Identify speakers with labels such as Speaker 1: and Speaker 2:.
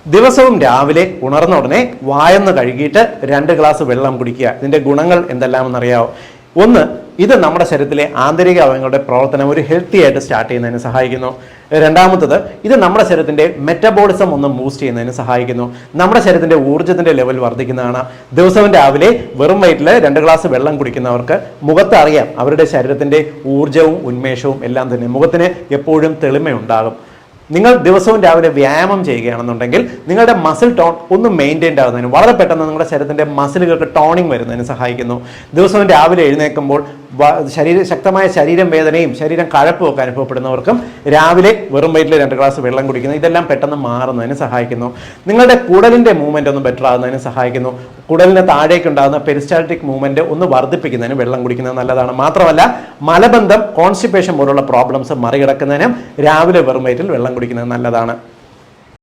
Speaker 1: ദിവസവും രാവിലെ ഉണർന്ന ഉടനെ വായൊന്ന് കഴുകിയിട്ട് 2 ഗ്ലാസ് വെള്ളം കുടിക്കുക. ഇതിന്റെ ഗുണങ്ങൾ എന്തെല്ലാമെന്നറിയാവോ? ഒന്ന്, ഇത് നമ്മുടെ ശരീരത്തിലെ ആന്തരിക അവയവങ്ങളുടെ പ്രവർത്തനം ഒരു ഹെൽത്തി ആയിട്ട് സ്റ്റാർട്ട് ചെയ്യുന്നതിന് സഹായിക്കുന്നു. രണ്ടാമത്തത്, ഇത് നമ്മുടെ ശരീരത്തിന്റെ മെറ്റബോളിസം ഒന്ന് ബൂസ്റ്റ് ചെയ്യുന്നതിന് സഹായിക്കുന്നു. നമ്മുടെ ശരീരത്തിന്റെ ഊർജ്ജത്തിന്റെ ലെവൽ വർദ്ധിക്കുന്നതാണ്. ദിവസവും രാവിലെ വെറും വയറ്റിൽ 2 ഗ്ലാസ് വെള്ളം കുടിക്കുന്നവർക്ക് മുഖത്ത് അറിയാം അവരുടെ ശരീരത്തിന്റെ ഊർജ്ജവും ഉന്മേഷവും എല്ലാം തന്നെ. മുഖത്തിന് എപ്പോഴും തെളിമയുണ്ടാകും. നിങ്ങൾ ദിവസവും രാവിലെ വ്യായാമം ചെയ്യുകയാണെന്നുണ്ടെങ്കിൽ നിങ്ങളുടെ മസിൽ ടോൺ ഒന്ന് മെയിൻറ്റെയിൻഡ് ആകുന്നതിന്, വളരെ പെട്ടെന്ന് നിങ്ങളുടെ ശരീരത്തിന്റെ മസിലുകൾക്ക് ടോണിങ് വരുന്നതിന് സഹായിക്കുന്നു. ദിവസവും രാവിലെ എഴുന്നേൽക്കുമ്പോൾ ശക്തമായ ശരീരം വേദനയും ശരീരം കഴപ്പും ഒക്കെ അനുഭവപ്പെടുന്നവർക്കും രാവിലെ വെറും വയറ്റിൽ 2 ഗ്ലാസ് വെള്ളം കുടിക്കുന്നത് ഇതെല്ലാം പെട്ടെന്ന് മാറുന്നതിന് സഹായിക്കുന്നു. നിങ്ങളുടെ കുടലിന്റെ മൂവ്മെന്റ് ഒന്ന് ബെറ്റർ ആകുന്നതിന് സഹായിക്കുന്നു. കുടലിന് താഴേക്കുണ്ടാകുന്ന പെരിസ്റ്റാൾട്ടിക് മൂവ്മെന്റ് ഒന്ന് വർദ്ധിപ്പിക്കുന്നതിന് വെള്ളം കുടിക്കുന്നത് നല്ലതാണ്. മാത്രമല്ല, മലബന്ധം, കോൺസ്റ്റിപ്പേഷൻ പോലുള്ള പ്രോബ്ലംസ് മറികടക്കുന്നതിനും രാവിലെ വെറും വയറ്റിൽ വെള്ളം കുടിക്കുന്നത് നല്ലതാണ്.